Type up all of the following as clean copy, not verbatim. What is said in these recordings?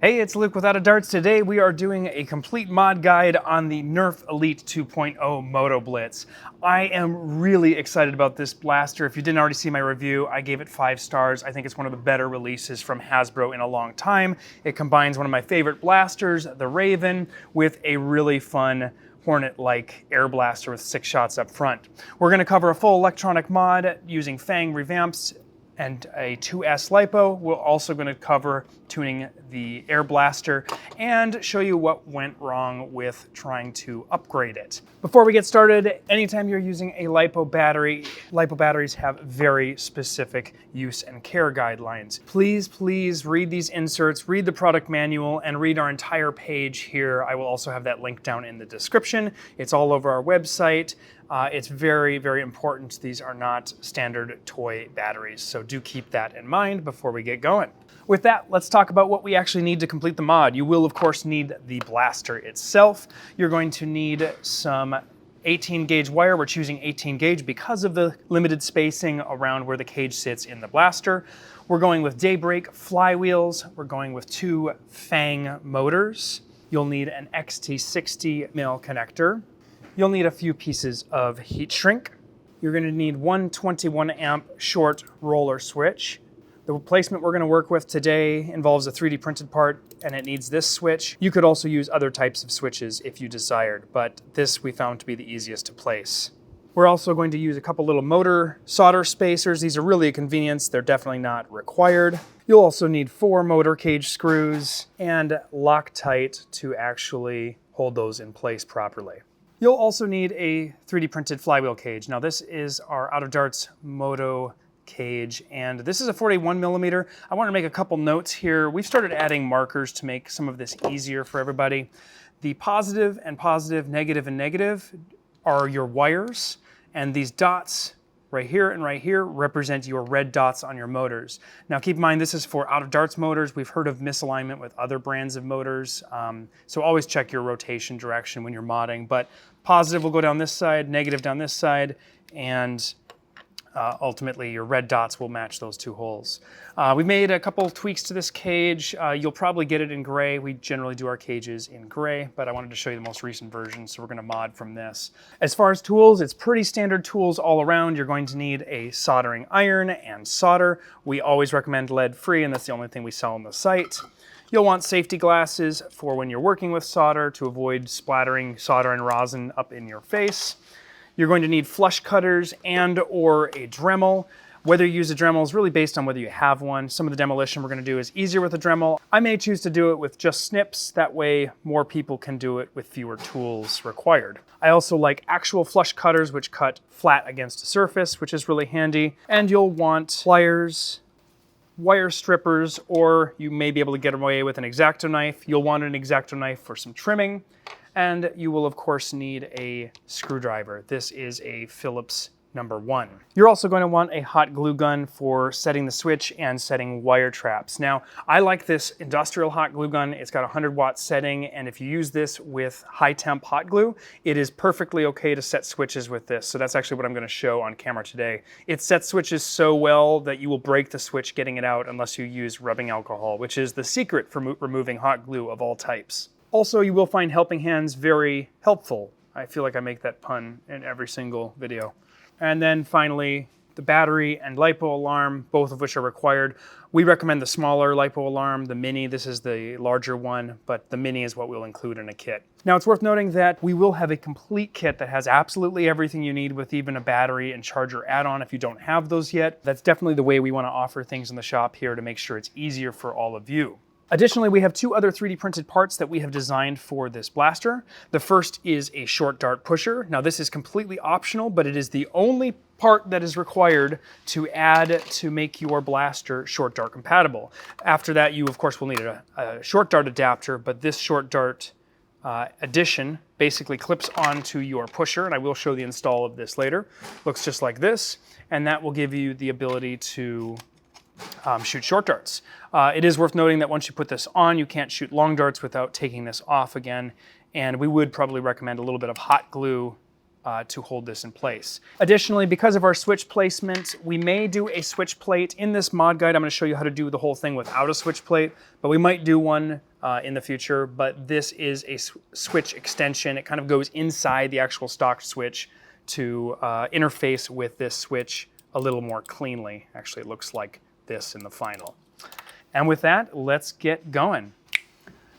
Hey, it's Luke with Out of Darts. Today we are doing a complete mod guide on the Nerf Elite 2.0 Motoblitz. I am really excited about this blaster. If you didn't already see my review, I gave it 5 stars. I think it's one of the better releases from Hasbro in a long time. It combines one of my favorite blasters, the Rayven, with a really fun Hornet-like air blaster with 6 shots up front. We're going to cover a full electronic mod using Fang ReVAMPeds and a 2S LiPo. We're also going to cover tuning the air blaster and show you what went wrong with trying to upgrade it. Before we get started, anytime you're using a LiPo battery, LiPo batteries have very specific use and care guidelines. Please read these inserts, read the product manual, and read our entire page here. I will also have that link down in the description. It's all over our website. It's very important. These are not standard toy batteries, so do keep that in mind before we get going. With that, let's talk about what we actually need to complete the mod. You will, of course, need the blaster itself. You're going to need some 18 gauge wire. We're choosing 18 gauge because of the limited spacing around where the cage sits in the blaster. We're going with Daybreak flywheels. We're going with 2 Fang motors. You'll need an XT60 mil connector. You'll need a few pieces of heat shrink. You're going to need one 21 amp short roller switch. The replacement we're going to work with today involves a 3D printed part, and it needs this switch. You could also use other types of switches if you desired, but this we found to be the easiest to place. We're also going to use a couple little motor solder spacers. These are really a convenience. They're definitely not required. You'll also need 4 motor cage screws and Loctite to actually hold those in place properly. You'll also need a 3D printed flywheel cage. Now this is our Out of Darts Moto cage, and this is a 41 millimeter. I want to make a couple notes here. We've started adding markers to make some of this easier for everybody. The positive and positive, negative and negative are your wires, and these dots right here represent your red dots on your motors. Now keep in mind, this is for Out of Darts motors. We've heard of misalignment with other brands of motors, so always check your rotation direction when you're modding. But positive will go down this side, negative down this side, and ultimately your red dots will match those 2 holes. We've made a couple tweaks to this cage. You'll probably get it in gray. We generally do our cages in gray, but I wanted to show you the most recent version, so we're going to mod from this. As far as tools, it's pretty standard tools all around. You're going to need a soldering iron and solder. We always recommend lead-free, and that's the only thing we sell on the site. You'll want safety glasses for when you're working with solder to avoid splattering solder and rosin up in your face. You're going to need flush cutters and or a Dremel. Whether you use a Dremel is really based on whether you have one. Some of the demolition we're going to do is easier with a Dremel. I may choose to do it with just snips. That way more people can do it with fewer tools required. I also like actual flush cutters, which cut flat against a surface, which is really handy. And you'll want pliers, wire strippers, or you may be able to get away with an X-Acto knife. You'll want an X-Acto knife for some trimming. And you will, of course, need a screwdriver. This is a Phillips #1. You're also going to want a hot glue gun for setting the switch and setting wire traps. Now, I like this industrial hot glue gun. It's got a 100-watt setting, and if you use this with high-temp hot glue, it is perfectly okay to set switches with this. So that's actually what I'm going to show on camera today. It sets switches so well that you will break the switch getting it out unless you use rubbing alcohol, which is the secret for removing hot glue of all types. Also, you will find helping hands very helpful. I feel like I make that pun in every single video. And then finally, the battery and LiPo alarm, both of which are required. We recommend the smaller LiPo alarm, the mini. This is the larger one, but the mini is what we'll include in a kit. Now, it's worth noting that we will have a complete kit that has absolutely everything you need, with even a battery and charger add-on if you don't have those yet. That's definitely the way we want to offer things in the shop here to make sure it's easier for all of you. Additionally, we have 2 other 3D printed parts that we have designed for this blaster. The first is a short dart pusher. Now this is completely optional, but it is the only part that is required to add to make your blaster short dart compatible. After that, you of course will need a short dart adapter, but this short dart addition basically clips onto your pusher, and I will show the install of this later. Looks just like this, and that will give you the ability to shoot short darts. It is worth noting that once you put this on, you can't shoot long darts without taking this off again, and we would probably recommend a little bit of hot glue to hold this in place. Additionally, because of our switch placement, we may do a switch plate. In this mod guide, I'm going to show you how to do the whole thing without a switch plate, but we might do one in the future, but this is a switch extension. It kind of goes inside the actual stock switch to interface with this switch a little more cleanly. Actually, it looks like this in the final. And with that, let's get going.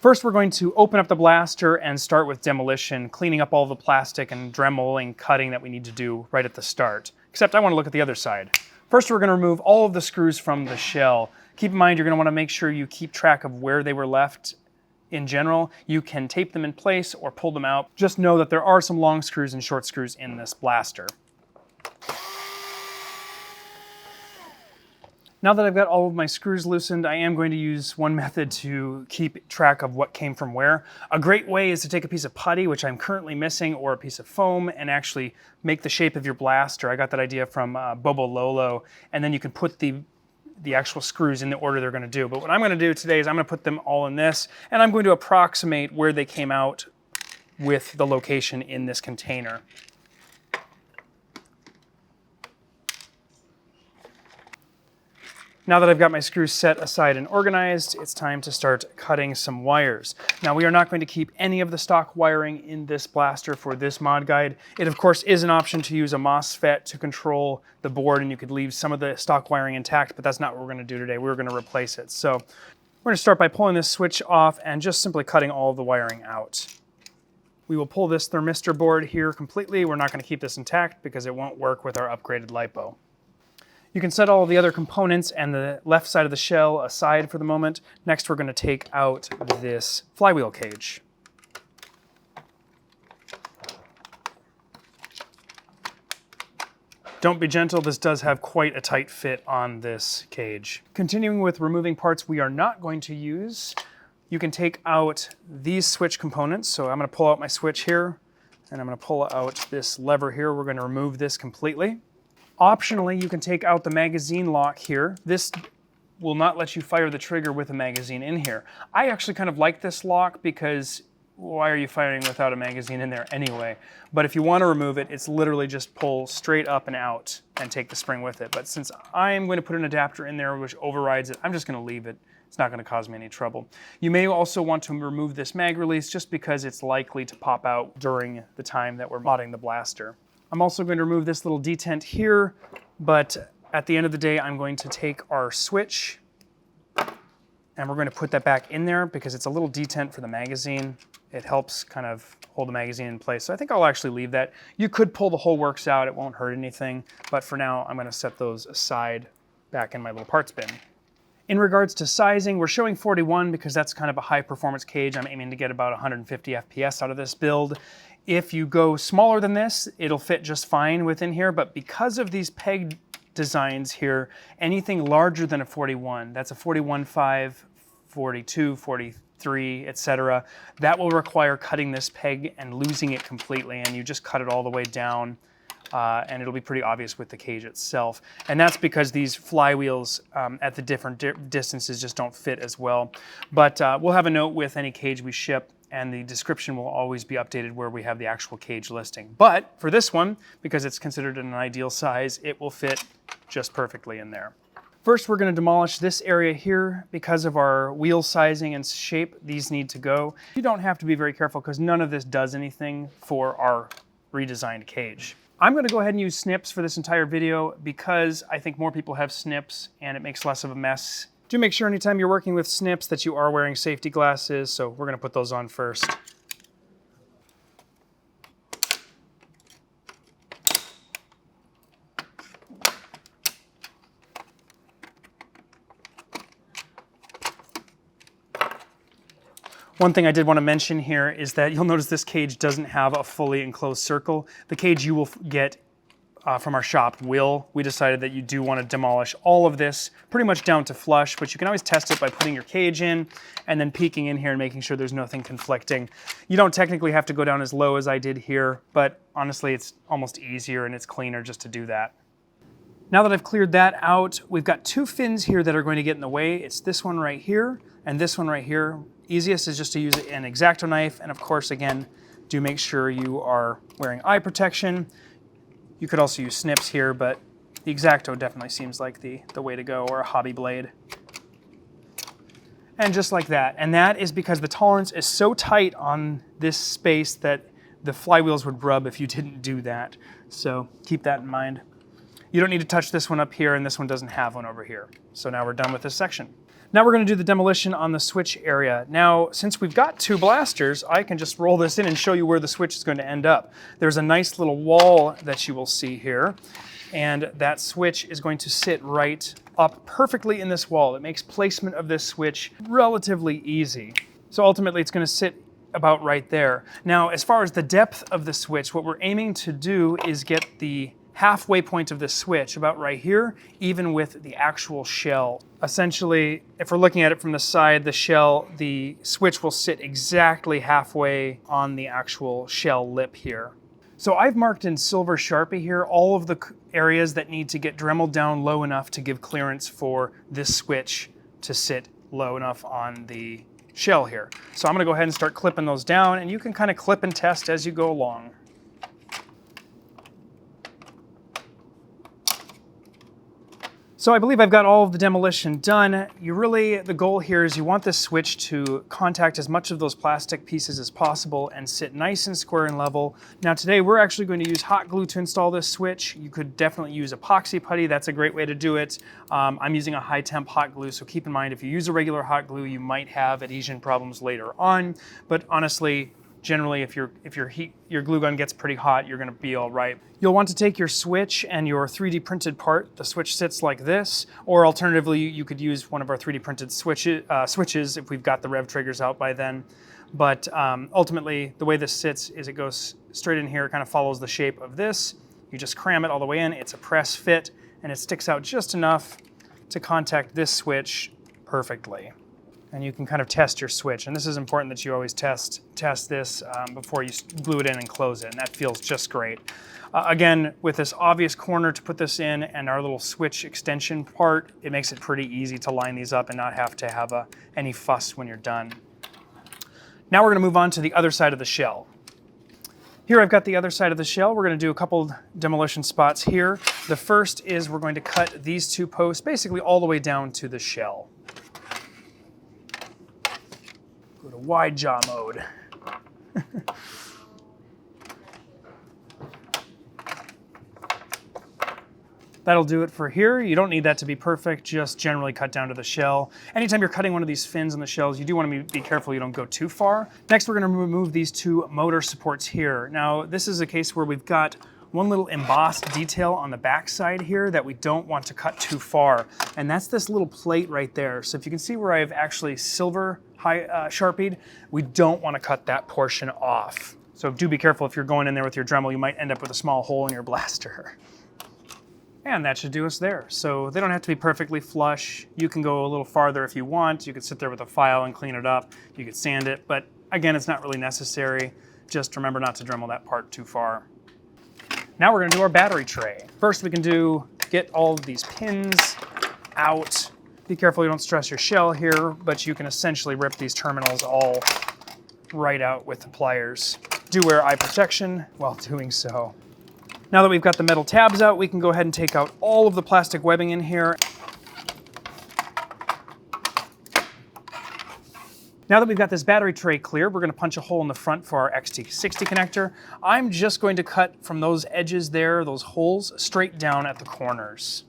First, we're going to open up the blaster and start with demolition, cleaning up all the plastic and dremeling, cutting that we need to do right at the start. Except I want to look at the other side. First, we're going to remove all of the screws from the shell. Keep in mind, you're going to want to make sure you keep track of where they were left in general. You can tape them in place or pull them out. Just know that there are some long screws and short screws in this blaster. Now that I've got all of my screws loosened, I am going to use one method to keep track of what came from where. A great way is to take a piece of putty, which I'm currently missing, or a piece of foam, and actually make the shape of your blaster. I got that idea from Bobo Lolo, and then you can put the actual screws in the order they're going to do. But what I'm going to do today is I'm going to put them all in this, and I'm going to approximate where they came out with the location in this container. Now that I've got my screws set aside and organized, it's time to start cutting some wires. Now, we are not going to keep any of the stock wiring in this blaster for this mod guide. It, of course, is an option to use a MOSFET to control the board, and you could leave some of the stock wiring intact, but that's not what we're going to do today. We're going to replace it. So we're going to start by pulling this switch off and just simply cutting all of the wiring out. We will pull this thermistor board here completely. We're not going to keep this intact because it won't work with our upgraded LiPo. You can set all of the other components and the left side of the shell aside for the moment. Next, we're going to take out this flywheel cage. Don't be gentle, this does have quite a tight fit on this cage. Continuing with removing parts we are not going to use, you can take out these switch components. So I'm going to pull out my switch here, and I'm going to pull out this lever here. We're going to remove this completely. Optionally, you can take out the magazine lock here. This will not let you fire the trigger with a magazine in here. I actually kind of like this lock because why are you firing without a magazine in there anyway? But if you want to remove it, it's literally just pull straight up and out and take the spring with it. But since I'm going to put an adapter in there which overrides it, I'm just going to leave it. It's not going to cause me any trouble. You may also want to remove this mag release just because it's likely to pop out during the time that we're modding the blaster. I'm also going to remove this little detent here, but at the end of the day, I'm going to take our switch and we're going to put that back in there because it's a little detent for the magazine. It helps kind of hold the magazine in place. So I think I'll actually leave that. You could pull the whole works out. It won't hurt anything. But for now, I'm going to set those aside back in my little parts bin. In regards to sizing, we're showing 41 because that's kind of a high performance cage. I'm aiming to get about 150 FPS out of this build. If you go smaller than this, it'll fit just fine within here, but because of these peg designs here, anything larger than a 41, that's a 41.5, 42, 43, etc., that will require cutting this peg and losing it completely, and you just cut it all the way down, and it'll be pretty obvious with the cage itself. And that's because these flywheels at the different distances just don't fit as well. But we'll have a note with any cage we ship, and the description will always be updated where we have the actual cage listing. But for this one, because it's considered an ideal size, it will fit just perfectly in there. First, we're going to demolish this area here because of our wheel sizing and shape. These need to go. You don't have to be very careful because none of this does anything for our redesigned cage. I'm going to go ahead and use snips for this entire video because I think more people have snips and it makes less of a mess. Do make sure anytime you're working with snips that you are wearing safety glasses, so we're going to put those on first. One thing I did want to mention here is that you'll notice this cage doesn't have a fully enclosed circle. The cage you will get from our shop we decided that you do want to demolish all of this pretty much down to flush, but you can always test it by putting your cage in and then peeking in here and making sure there's nothing conflicting. You don't technically have to go down as low as I did here, but honestly it's almost easier and it's cleaner just to do that. Now that I've cleared that out, we've got two fins here that are going to get in the way. It's this one right here and this one right here. Easiest is just to use an X-Acto knife, and of course again, do make sure you are wearing eye protection. You could also use snips here, but the X-Acto definitely seems like the way to go, or a hobby blade. And just like that. And that is because the tolerance is so tight on this space that the flywheels would rub if you didn't do that. So keep that in mind. You don't need to touch this one up here, and this one doesn't have one over here. So now we're done with this section. Now we're going to do the demolition on the switch area. Now, since we've got two blasters, I can just roll this in and show you where the switch is going to end up. There's a nice little wall that you will see here, and that switch is going to sit right up perfectly in this wall. It makes placement of this switch relatively easy. So ultimately it's going to sit about right there. Now, as far as the depth of the switch, what we're aiming to do is get the halfway point of the switch about right here, even with the actual shell. Essentially, if we're looking at it from the side, the switch will sit exactly halfway on the actual shell lip here. So I've marked in silver Sharpie here all of the areas that need to get dremeled down low enough to give clearance for this switch to sit low enough on the shell here. So I'm going to go ahead and start clipping those down, and you can kind of clip and test as you go along. So I believe I've got all of the demolition done. The goal here is you want this switch to contact as much of those plastic pieces as possible and sit nice and square and level. Now today we're actually going to use hot glue to install this switch. You could definitely use epoxy putty, that's a great way to do it. I'm using a high temp hot glue, so keep in mind if you use a regular hot glue you might have adhesion problems later on, but honestly, generally, if your glue gun gets pretty hot, you're going to be all right. You'll want to take your switch and your 3D printed part. The switch sits like this, or alternatively, you could use one of our 3D printed switches if we've got the rev triggers out by then. But ultimately, the way this sits is it goes straight in here, it kind of follows the shape of this. You just cram it all the way in. It's a press fit, and it sticks out just enough to contact this switch perfectly. And you can kind of test your switch. And this is important that you always test this before you glue it in and close it, and that feels just great. Again, with this obvious corner to put this in and our little switch extension part, it makes it pretty easy to line these up and not have to have any fuss when you're done. Now we're gonna move on to the other side of the shell. Here I've got the other side of the shell. We're going to do a couple demolition spots here. The first is we're going to cut these two posts basically all the way down to the shell. Go to wide jaw mode. That'll do it for here. You don't need that to be perfect, just generally cut down to the shell. Anytime you're cutting one of these fins on the shells, you do want to be careful you don't go too far. Next, we're going to remove these two motor supports here. Now, this is a case where we've got one little embossed detail on the back side here that we don't want to cut too far, and that's this little plate right there. So if you can see where I've actually silver Sharpied, we don't want to cut that portion off. So do be careful if you're going in there with your Dremel, you might end up with a small hole in your blaster. And that should do us there. So they don't have to be perfectly flush. You can go a little farther if you want. You could sit there with a file and clean it up. You could sand it, but again, it's not really necessary. Just remember not to Dremel that part too far. Now we're gonna do our battery tray. First we can get all of these pins out. Be careful you don't stress your shell here, but you can essentially rip these terminals all right out with the pliers. Do wear eye protection while doing so. Now that we've got the metal tabs out, we can go ahead and take out all of the plastic webbing in here. Now that we've got this battery tray clear, we're going to punch a hole in the front for our XT60 connector. I'm just going to cut from those edges there, those holes, straight down at the corners.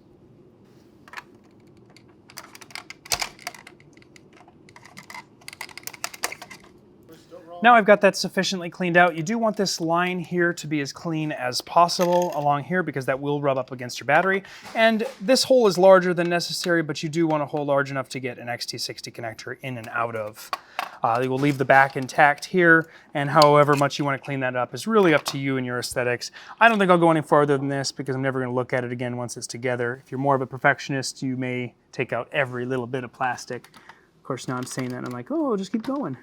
Now I've got that sufficiently cleaned out. You do want this line here to be as clean as possible along here because that will rub up against your battery. And this hole is larger than necessary, but you do want a hole large enough to get an XT60 connector in and out of. You will leave the back intact here, and however much you want to clean that up is really up to you and your aesthetics. I don't think I'll go any farther than this because I'm never going to look at it again once it's together. If you're more of a perfectionist, you may take out every little bit of plastic. Of course, now I'm saying that and I'm like, oh, just keep going.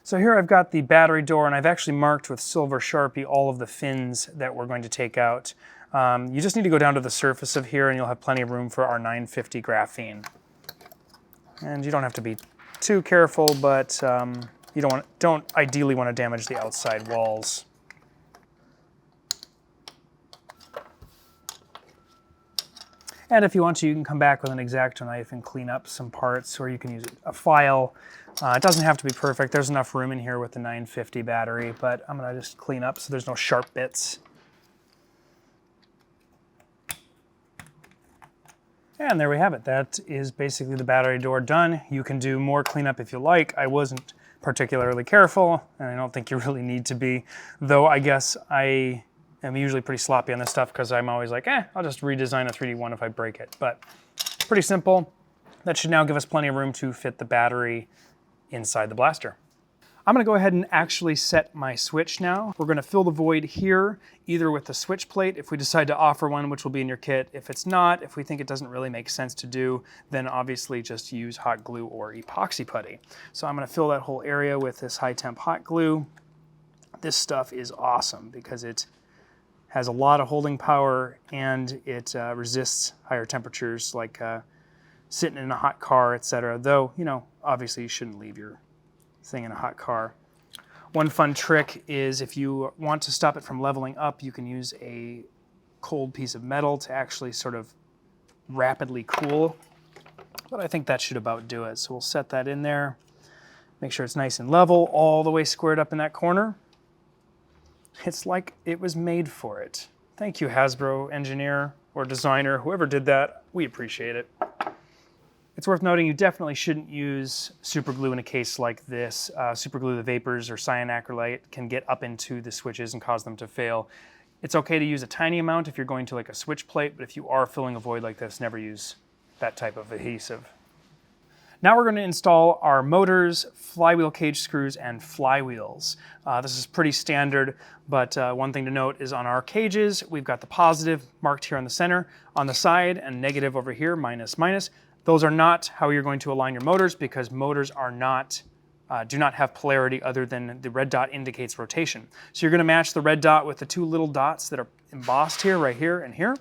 So here I've got the battery door, and I've actually marked with silver Sharpie all of the fins that we're going to take out. You just need to go down to the surface of here and you'll have plenty of room for our 950 graphene. And you don't have to be too careful, but you don't ideally want to damage the outside walls. And if you want to, you can come back with an X-Acto knife and clean up some parts, or you can use a file. It doesn't have to be perfect. There's enough room in here with the 950 battery, but I'm gonna just clean up so there's no sharp bits. And there we have it. That is basically the battery door done. You can do more cleanup if you like. I wasn't particularly careful, and I don't think you really need to be, though I guess I am usually pretty sloppy on this stuff because I'm always like, I'll just redesign a 3D one if I break it. But pretty simple. That should now give us plenty of room to fit the battery inside the blaster. I'm gonna go ahead and actually set my switch now. We're gonna fill the void here, either with the switch plate, if we decide to offer one, which will be in your kit. If it's not, if we think it doesn't really make sense to do, then obviously just use hot glue or epoxy putty. So I'm gonna fill that whole area with this high temp hot glue. This stuff is awesome because it has a lot of holding power and it resists higher temperatures like sitting in a hot car, etc. Though, you know, obviously you shouldn't leave your thing in a hot car. One fun trick is if you want to stop it from leveling up, you can use a cold piece of metal to actually sort of rapidly cool. But I think that should about do it. So we'll set that in there. Make sure it's nice and level, all the way squared up in that corner. It's like it was made for it. Thank you, Hasbro engineer or designer, whoever did that. We appreciate it. It's worth noting you definitely shouldn't use super glue in a case like this. Super glue, the vapors or cyanacrylate can get up into the switches and cause them to fail. It's okay to use a tiny amount if you're going to like a switch plate, but if you are filling a void like this, never use that type of adhesive. Now we're going to install our motors, flywheel cage screws, and flywheels. This is pretty standard, but one thing to note is on our cages, we've got the positive marked here on the center, on the side, and negative over here, minus, minus. Those are not how you're going to align your motors because motors are not, do not have polarity other than the red dot indicates rotation. So you're going to match the red dot with the two little dots that are embossed here, right here, and here.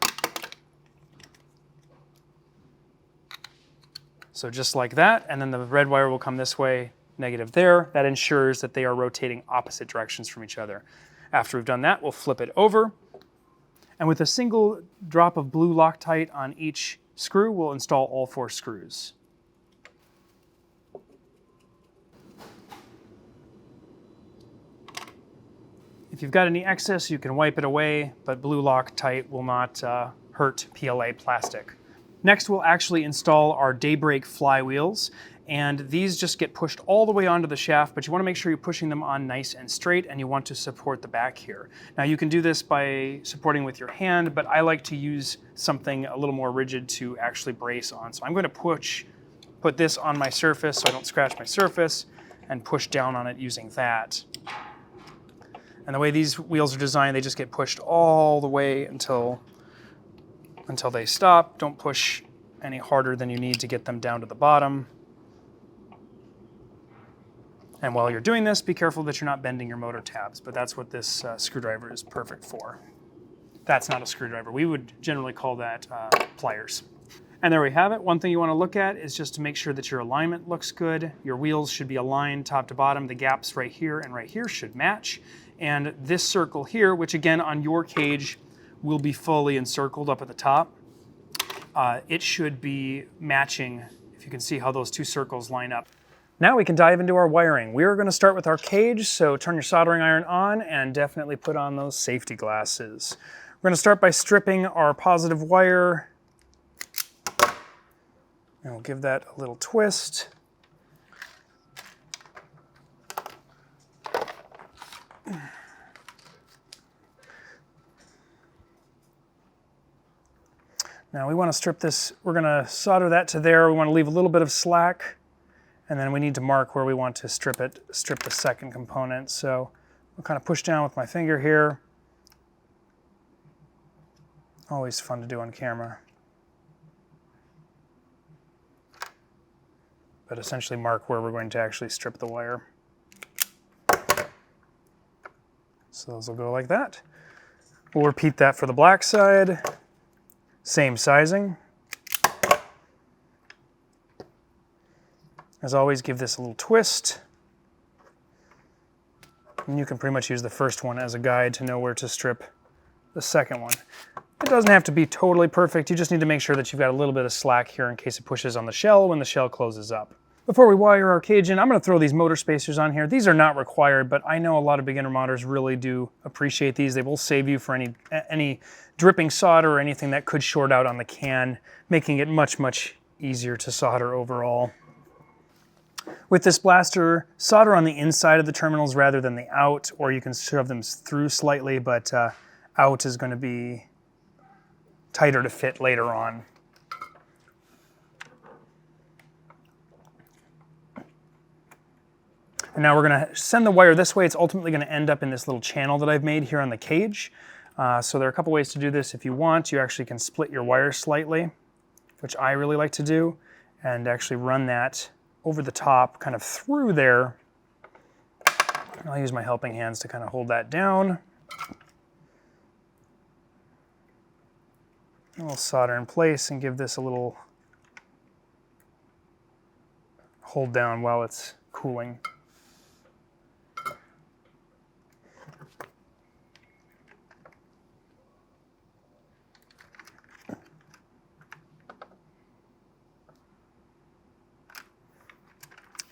So just like that, and then the red wire will come this way, negative there. That ensures that they are rotating opposite directions from each other. After we've done that, we'll flip it over. And with a single drop of blue Loctite on each screw, we'll install all 4 screws. If you've got any excess, you can wipe it away, but blue Loctite will not hurt PLA plastic. Next, we'll actually install our Daybreak flywheels, and these just get pushed all the way onto the shaft, but you want to make sure you're pushing them on nice and straight, and you want to support the back here. Now you can do this by supporting with your hand, but I like to use something a little more rigid to actually brace on. So I'm going to put this on my surface so I don't scratch my surface, and push down on it using that. And the way these wheels are designed, they just get pushed all the way until they stop. Don't push any harder than you need to get them down to the bottom. And while you're doing this, be careful that you're not bending your motor tabs, but that's what this screwdriver is perfect for. That's not a screwdriver. We would generally call that pliers. And there we have it. One thing you want to look at is just to make sure that your alignment looks good. Your wheels should be aligned top to bottom. The gaps right here and right here should match. And this circle here, which again on your cage will be fully encircled up at the top, it should be matching, if you can see how those two circles line up. Now we can dive into our wiring. We're going to start with our cage, so turn your soldering iron on and definitely put on those safety glasses. We're going to start by stripping our positive wire, and we'll give that a little twist. Now we want to strip this, we're going to solder that to there. We want to leave a little bit of slack, and then we need to mark where we want to strip the second component. So I'll kind of push down with my finger here. Always fun to do on camera. But essentially mark where we're going to actually strip the wire. So those will go like that. We'll repeat that for the black side. Same sizing. As always, give this a little twist. And you can pretty much use the first one as a guide to know where to strip the second one. It doesn't have to be totally perfect. You just need to make sure that you've got a little bit of slack here in case it pushes on the shell when the shell closes up. Before we wire our cage in, I'm going to throw these motor spacers on here. These are not required, but I know a lot of beginner modders really do appreciate these. They will save you for any dripping solder or anything that could short out on the can, making it much, much easier to solder overall. With this blaster, solder on the inside of the terminals rather than the out, or you can shove them through slightly, but out is going to be tighter to fit later on. And now we're going to send the wire this way. It's ultimately going to end up in this little channel that I've made here on the cage. So there are a couple ways to do this. If you want, you actually can split your wire slightly, which I really like to do, and actually run that over the top, kind of through there. I'll use my helping hands to kind of hold that down. And we'll solder in place and give this a little hold down while it's cooling.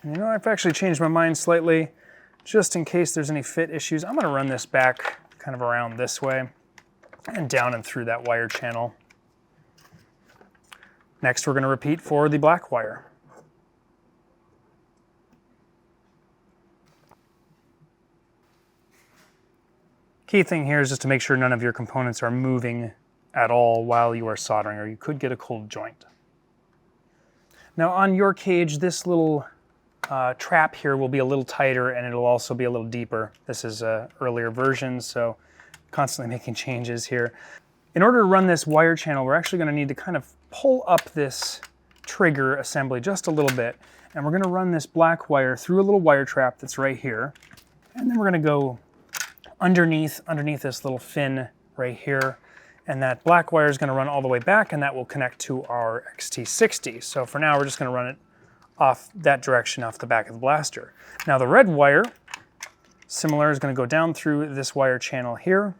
And you know, I've actually changed my mind slightly, just in case there's any fit issues. I'm going to run this back kind of around this way and down and through that wire channel. Next, we're going to repeat for the black wire. Key thing here is just to make sure none of your components are moving at all while you are soldering, or you could get a cold joint. Now on your cage, this little trap here will be a little tighter, and it'll also be a little deeper. This is an earlier version, so constantly making changes here. In order to run this wire channel, we're actually going to need to kind of pull up this trigger assembly just a little bit, and we're going to run this black wire through a little wire trap that's right here, and then we're going to go underneath this little fin right here, and that black wire is going to run all the way back, and that will connect to our XT60. So for now, we're just going to run it off that direction, off the back of the blaster. Now the red wire, similar, is going to go down through this wire channel here,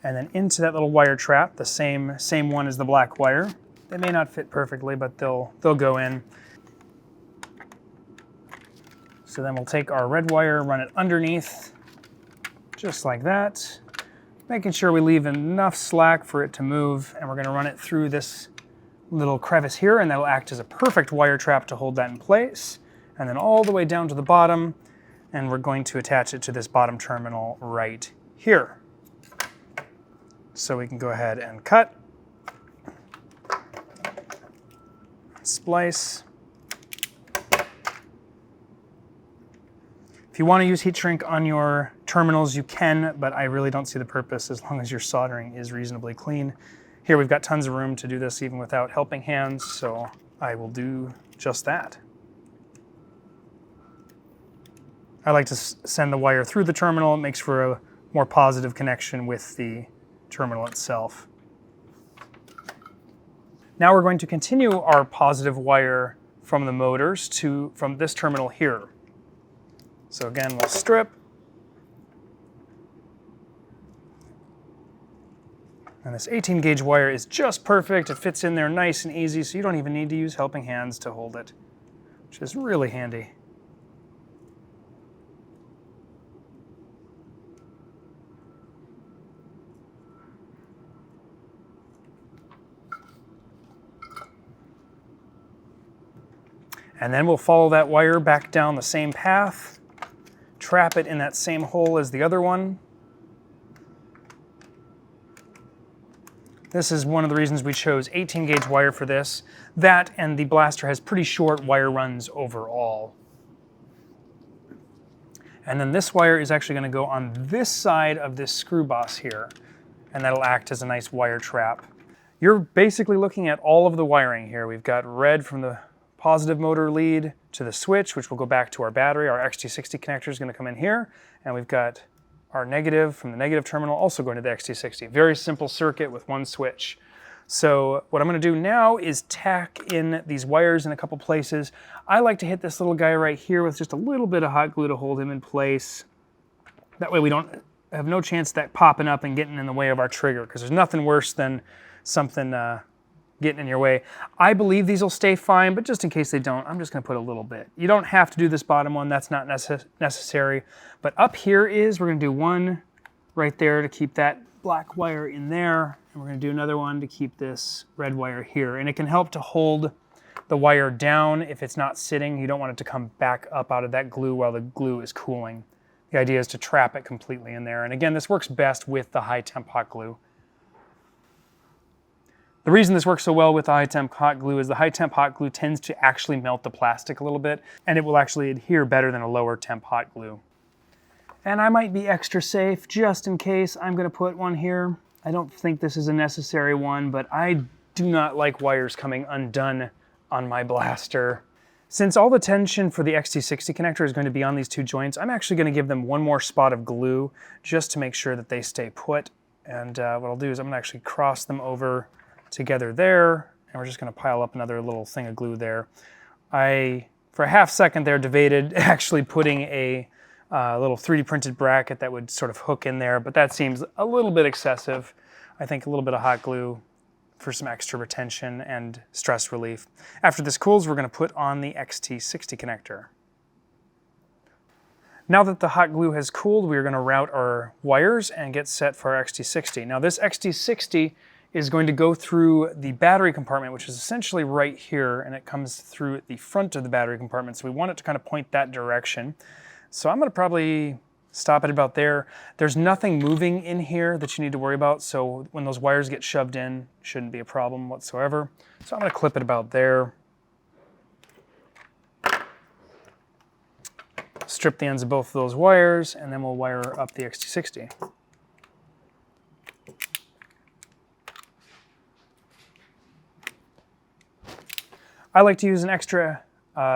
and then into that little wire trap, the same one as the black wire. They may not fit perfectly, but they'll go in. So then we'll take our red wire, run it underneath, just like that, making sure we leave enough slack for it to move, and we're going to run it through this little crevice here, and that'll act as a perfect wire trap to hold that in place, and then all the way down to the bottom, and we're going to attach it to this bottom terminal right here. So we can go ahead and cut, splice. If you want to use heat shrink on your terminals, you can, but I really don't see the purpose as long as your soldering is reasonably clean. Here we've got tons of room to do this even without helping hands, so I will do just that. I like to send the wire through the terminal. It makes for a more positive connection with the terminal itself. Now we're going to continue our positive wire from the motors from this terminal here. So again, we'll strip. And this 18 gauge wire is just perfect. It fits in there nice and easy, so you don't even need to use helping hands to hold it, which is really handy. And then we'll follow that wire back down the same path, trap it in that same hole as the other one. This is one of the reasons we chose 18 gauge wire for this. That and the blaster has pretty short wire runs overall. And then this wire is actually going to go on this side of this screw boss here, and that'll act as a nice wire trap. You're basically looking at all of the wiring here. We've got red from the positive motor lead to the switch, which will go back to our battery. Our XT60 connector is going to come in here, and we've got our negative from the negative terminal also going to the XT60. Very simple circuit with one switch. So what I'm going to do now is tack in these wires in a couple places. I like to hit this little guy right here with just a little bit of hot glue to hold him in place. That way we don't have no chance of that popping up and getting in the way of our trigger, because there's nothing worse than something getting in your way. I believe these will stay fine, but just in case they don't, I'm just gonna put a little bit. You don't have to do this bottom one, that's not necessary. But up here we're gonna do one right there to keep that black wire in there, and we're gonna do another one to keep this red wire here. And it can help to hold the wire down if it's not sitting. You don't want it to come back up out of that glue while the glue is cooling. The idea is to trap it completely in there. And again, this works best with the high temp hot glue. The reason this works so well with the high temp hot glue is the high temp hot glue tends to actually melt the plastic a little bit, and it will actually adhere better than a lower temp hot glue. And I might be extra safe just in case. I'm gonna put one here. I don't think this is a necessary one, but I do not like wires coming undone on my blaster. Since all the tension for the XT60 connector is going to be on these two joints, I'm actually gonna give them one more spot of glue just to make sure that they stay put. And what I'll do is I'm gonna actually cross them over together there, and we're just gonna pile up another little thing of glue there. For a half second there, debated actually putting a little 3D printed bracket that would sort of hook in there, but that seems a little bit excessive. I think a little bit of hot glue for some extra retention and stress relief. After this cools, we're gonna put on the XT60 connector. Now that the hot glue has cooled, we're gonna route our wires and get set for our XT60. Now this XT60 is going to go through the battery compartment, which is essentially right here, and it comes through the front of the battery compartment. So we want it to kind of point that direction. So I'm gonna probably stop it about there. There's nothing moving in here that you need to worry about, so when those wires get shoved in, shouldn't be a problem whatsoever. So I'm gonna clip it about there. Strip the ends of both of those wires, and then we'll wire up the XT60. I like to use an extra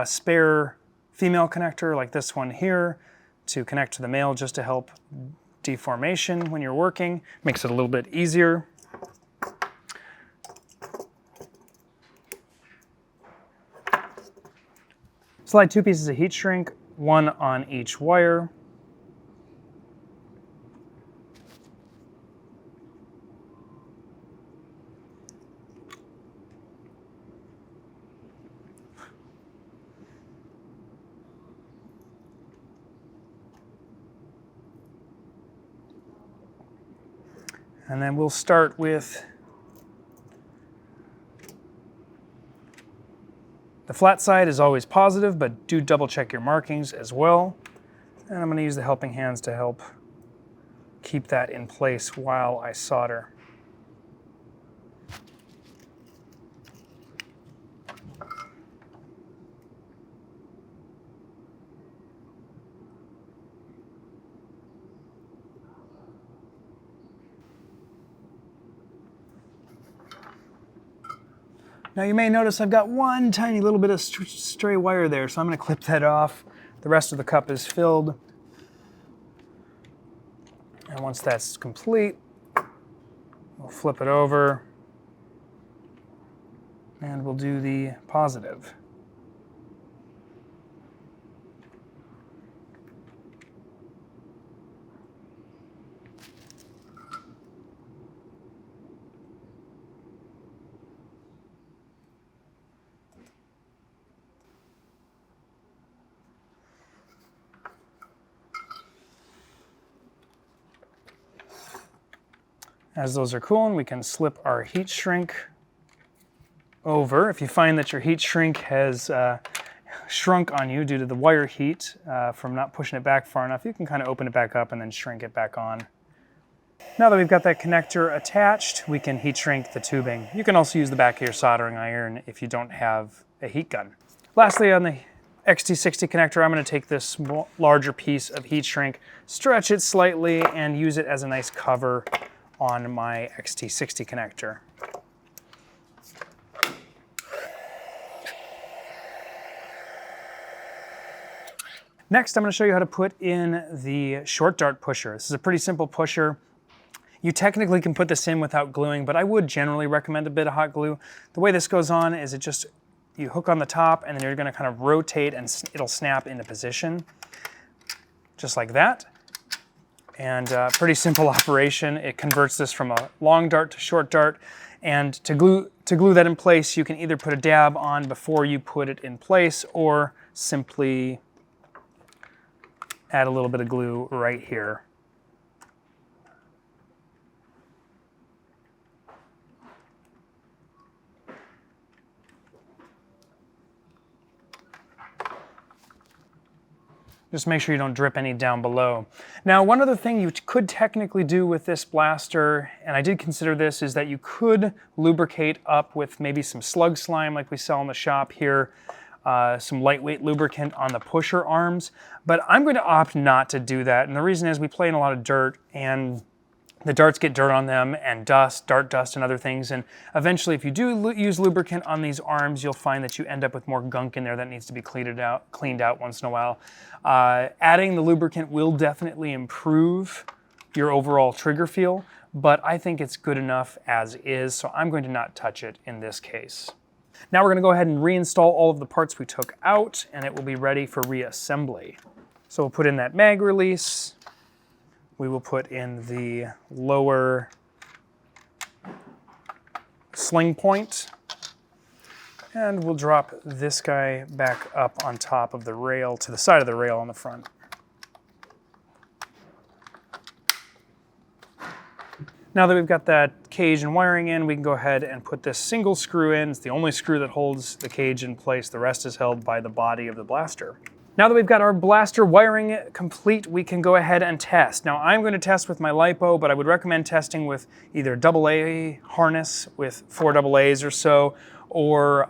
spare female connector like this one here to connect to the male, just to help deformation when you're working. Makes it a little bit easier. Slide 2 pieces of heat shrink, one on each wire. And then we'll start with the flat side is always positive, but do double check your markings as well. And I'm gonna use the helping hands to help keep that in place while I solder. Now you may notice I've got one tiny little bit of stray wire there, so I'm going to clip that off. The rest of the cup is filled. And once that's complete, we'll flip it over and we'll do the positive. As those are cooling, we can slip our heat shrink over. If you find that your heat shrink has shrunk on you due to the wire heat from not pushing it back far enough, you can kind of open it back up and then shrink it back on. Now that we've got that connector attached, we can heat shrink the tubing. You can also use the back of your soldering iron if you don't have a heat gun. Lastly, on the XT60 connector, I'm going to take this larger piece of heat shrink, stretch it slightly, and use it as a nice cover on my XT60 connector. Next, I'm going to show you how to put in the short dart pusher. This is a pretty simple pusher. You technically can put this in without gluing, but I would generally recommend a bit of hot glue. The way this goes on is you hook on the top, and then you're going to kind of rotate and it'll snap into position, just like that. And pretty simple operation. It converts this from a long dart to short dart. And to glue that in place, you can either put a dab on before you put it in place, or simply add a little bit of glue right here. Just make sure you don't drip any down below. Now, one other thing you could technically do with this blaster, and I did consider this, is that you could lubricate up with maybe some slug slime like we sell in the shop here, some lightweight lubricant on the pusher arms, but I'm going to opt not to do that. And the reason is we play in a lot of dirt, and the darts get dirt on them and dust, dart dust and other things, and eventually if you do use lubricant on these arms, you'll find that you end up with more gunk in there that needs to be cleaned out once in a while. Adding the lubricant will definitely improve your overall trigger feel, but I think it's good enough as is, so I'm going to not touch it in this case. Now we're going to go ahead and reinstall all of the parts we took out, and it will be ready for reassembly. So we'll put in that mag release. We will put in the lower sling point, and we'll drop this guy back up on top of the rail, to the side of the rail on the front. Now that we've got that cage and wiring in, we can go ahead and put this single screw in. It's the only screw that holds the cage in place. The rest is held by the body of the blaster. Now that we've got our blaster wiring complete, we can go ahead and test. Now I'm going to test with my LiPo, but I would recommend testing with either AA harness with 4 AA's or so, or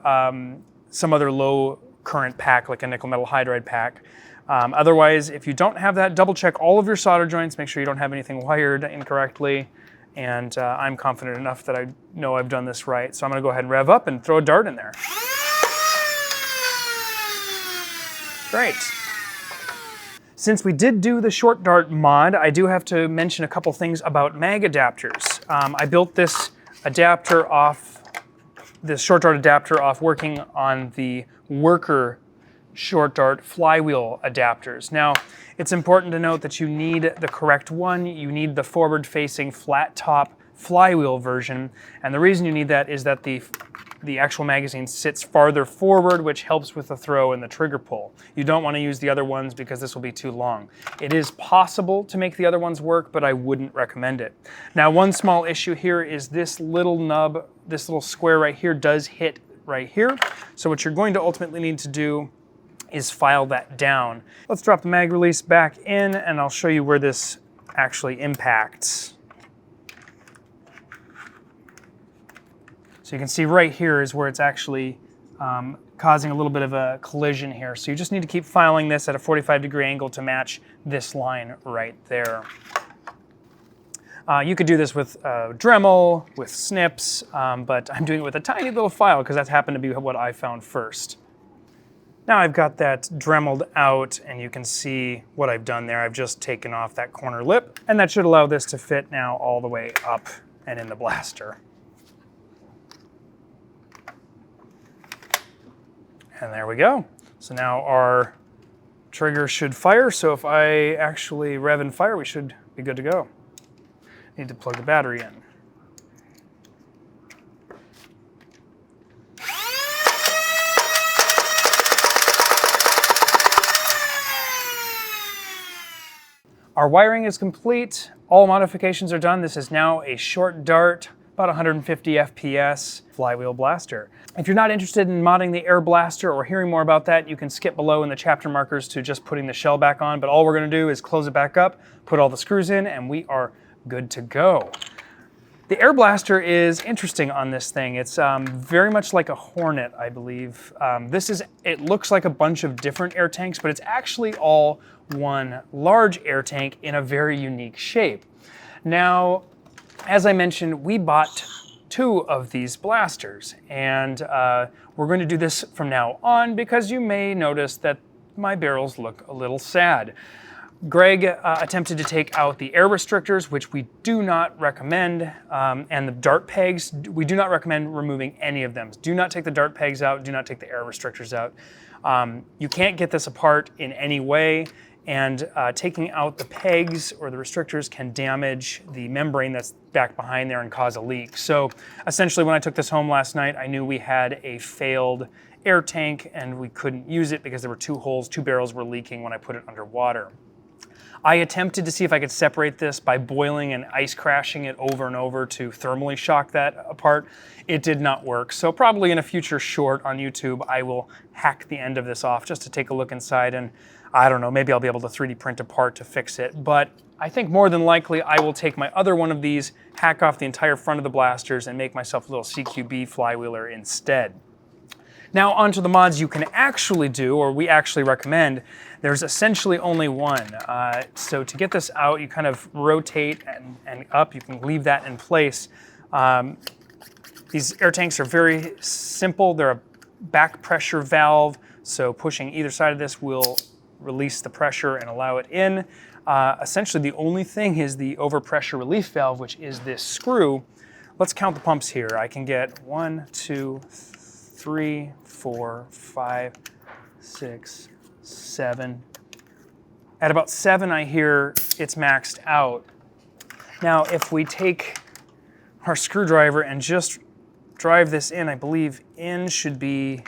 some other low current pack like a nickel metal hydride pack. Otherwise, if you don't have that, double check all of your solder joints, make sure you don't have anything wired incorrectly, and I'm confident enough that I know I've done this right. So I'm going to go ahead and rev up and throw a dart in there. Great. Since we did do the short dart mod, I do have to mention a couple things about mag adapters. I built this adapter off, this short dart adapter off working on the worker short dart flywheel adapters. Now, it's important to note that you need the correct one. You need the forward-facing flat top flywheel version, and the reason you need that is that the actual magazine sits farther forward, which helps with the throw and the trigger pull. You don't want to use the other ones because this will be too long. It is possible to make the other ones work, but I wouldn't recommend it. Now, one small issue here is this little nub, this little square right here does hit right here. So what you're going to ultimately need to do is file that down. Let's drop the mag release back in, and I'll show you where this actually impacts. So you can see right here is where it's actually causing a little bit of a collision here. So you just need to keep filing this at a 45-degree angle to match this line right there. You could do this with Dremel, with snips, but I'm doing it with a tiny little file because that's happened to be what I found first. Now I've got that Dremeled out, and you can see what I've done there. I've just taken off that corner lip, and that should allow this to fit now all the way up and in the blaster. And there we go. So now our trigger should fire, so if I actually rev and fire, we should be good to go. Need to plug the battery in. Our wiring is complete. All modifications are done. This is now a short dart, about 150 FPS flywheel blaster. If you're not interested in modding the air blaster or hearing more about that, you can skip below in the chapter markers to just putting the shell back on, but all we're gonna do is close it back up, put all the screws in, and we are good to go. The air blaster is interesting on this thing. It's very much like a Hornet, I believe. It looks like a bunch of different air tanks, but it's actually all one large air tank in a very unique shape. Now, as I mentioned, we bought 2 of these blasters, and we're going to do this from now on because you may notice that my barrels look a little sad. Greg attempted to take out the air restrictors, which we do not recommend, and the dart pegs, we do not recommend removing any of them. Do not take the dart pegs out, do not take the air restrictors out. You can't get this apart in any way. and taking out the pegs or the restrictors can damage the membrane that's back behind there and cause a leak. So essentially when I took this home last night, I knew we had a failed air tank and we couldn't use it because there were two holes, two barrels were leaking when I put it underwater. I attempted to see if I could separate this by boiling and ice crashing it over and over to thermally shock that apart. It did not work. So probably in a future short on YouTube, I will hack the end of this off just to take a look inside, and I don't know, maybe I'll be able to 3D print a part to fix it. But I think more than likely I will take my other one of these, hack off the entire front of the blasters, and make myself a little CQB flywheeler instead. Now onto the mods you can actually do, or we actually recommend. There's essentially only one. So to get this out, you kind of rotate and up. You can leave that in place. These air tanks are very simple. They're a back pressure valve, so pushing either side of this will release the pressure and allow it in. Essentially the only thing is the overpressure relief valve, which is this screw. Let's count the pumps here. I can get 1, 2, 3, 4, 5, 6, 7. At about 7, I hear it's maxed out. Now, if we take our screwdriver and just drive this in, I believe in should be...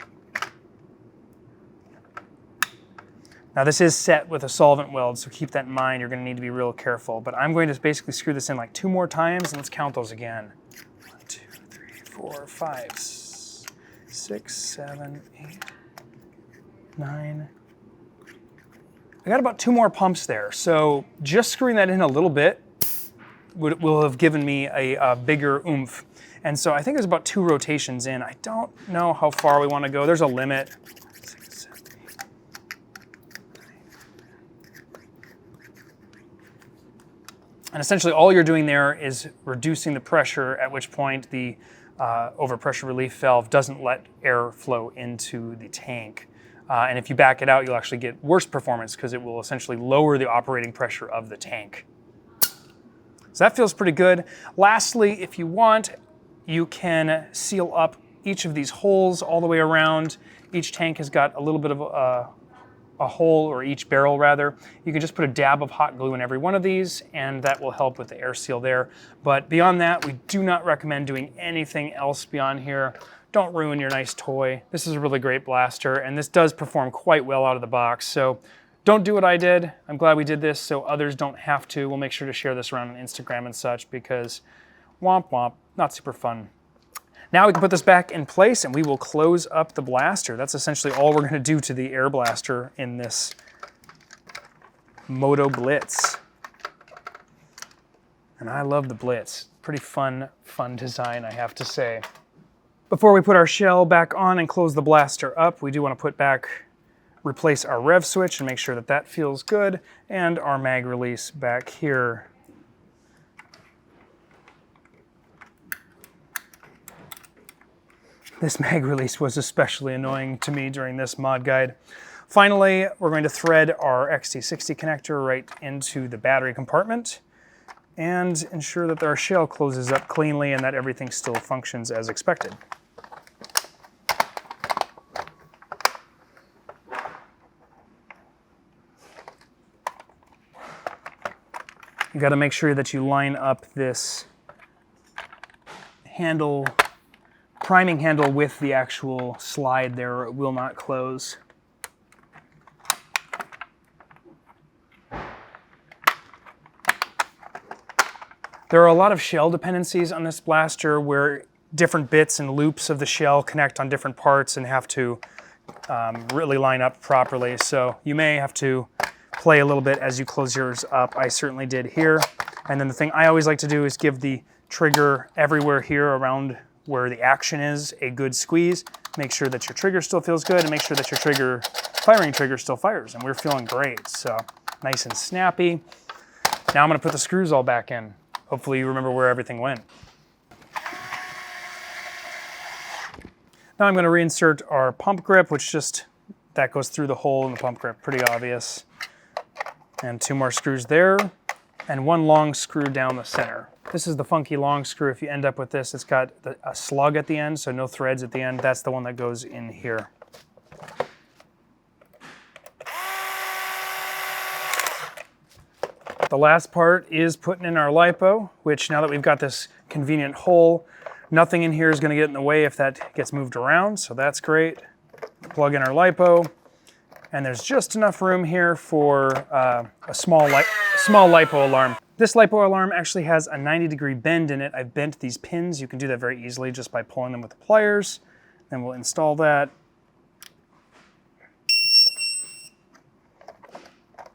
Now this is set with a solvent weld, so keep that in mind. You're going to need to be real careful. But I'm going to basically screw this in like 2 more times, and let's count those again. 1, 2, 3, 4, 5, 6, 7, 8, 9. I got about 2 more pumps there, so just screwing that in a little bit will have given me a bigger oomph. And so I think there's about 2 rotations in. I don't know how far we want to go. There's a limit. 6, 7, 8, 9. And essentially all you're doing there is reducing the pressure, at which point the overpressure relief valve doesn't let air flow into the tank. And if you back it out, you'll actually get worse performance because it will essentially lower the operating pressure of the tank. So that feels pretty good. Lastly, if you want, you can seal up each of these holes all the way around. Each tank has got a little bit of a hole, or each barrel rather. You can just put a dab of hot glue in every one of these, and that will help with the air seal there. But beyond that, we do not recommend doing anything else beyond here. Don't ruin your nice toy. This is a really great blaster, and this does perform quite well out of the box. So don't do what I did. I'm glad we did this so others don't have to. We'll make sure to share this around on Instagram and such because womp womp, not super fun. Now we can put this back in place and we will close up the blaster. That's essentially all we're gonna do to the air blaster in this Motoblitz. And I love the Blitz. Pretty fun design, I have to say. Before we put our shell back on and close the blaster up, we do want to replace our Rev Switch and make sure that that feels good, and our mag release back here. This mag release was especially annoying to me during this mod guide. Finally, we're going to thread our XT60 connector right into the battery compartment and ensure that our shell closes up cleanly and that everything still functions as expected. You got to make sure that you line up this handle, priming handle, with the actual slide there, or it will not close. There are a lot of shell dependencies on this blaster where different bits and loops of the shell connect on different parts and have to really line up properly. So you may have to play a little bit as you close yours up. I certainly did here. And then the thing I always like to do is give the trigger everywhere here around where the action is a good squeeze. Make sure that your trigger still feels good and make sure that your firing trigger still fires. And we're feeling great. So nice and snappy. Now I'm going to put the screws all back in. Hopefully you remember where everything went. Now I'm going to reinsert our pump grip, which that goes through the hole in the pump grip, pretty obvious. And 2 more screws there, and 1 long screw down the center. This is the funky long screw. If you end up with this, it's got a slug at the end, so no threads at the end. That's the one that goes in here. The last part is putting in our LiPo, which now that we've got this convenient hole, nothing in here is going to get in the way if that gets moved around, so that's great. Plug in our LiPo, and there's just enough room here for a small LiPo alarm. This LiPo alarm actually has a 90-degree bend in it. I've bent these pins. You can do that very easily just by pulling them with the pliers. Then we'll install that.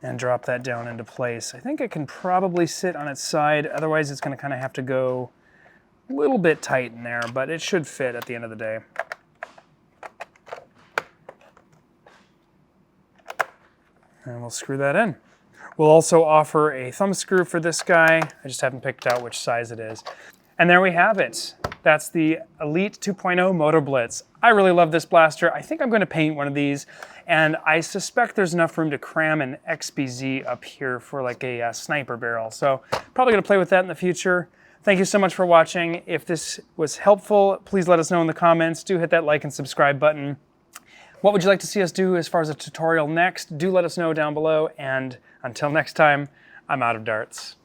And drop that down into place. I think it can probably sit on its side, otherwise it's going to kind of have to go a little bit tight in there, but it should fit at the end of the day. And we'll screw that in. We'll also offer a thumb screw for this guy. I just haven't picked out which size it is. And there we have it. That's the Elite 2.0 Motoblitz. I really love this blaster. I think I'm going to paint one of these, and I suspect there's enough room to cram an XBZ up here for like a sniper barrel. So probably going to play with that in the future. Thank you so much for watching. If this was helpful, please let us know in the comments. Do hit that like and subscribe button. What would you like to see us do as far as a tutorial next? Do let us know down below, and until next time, I'm out of darts.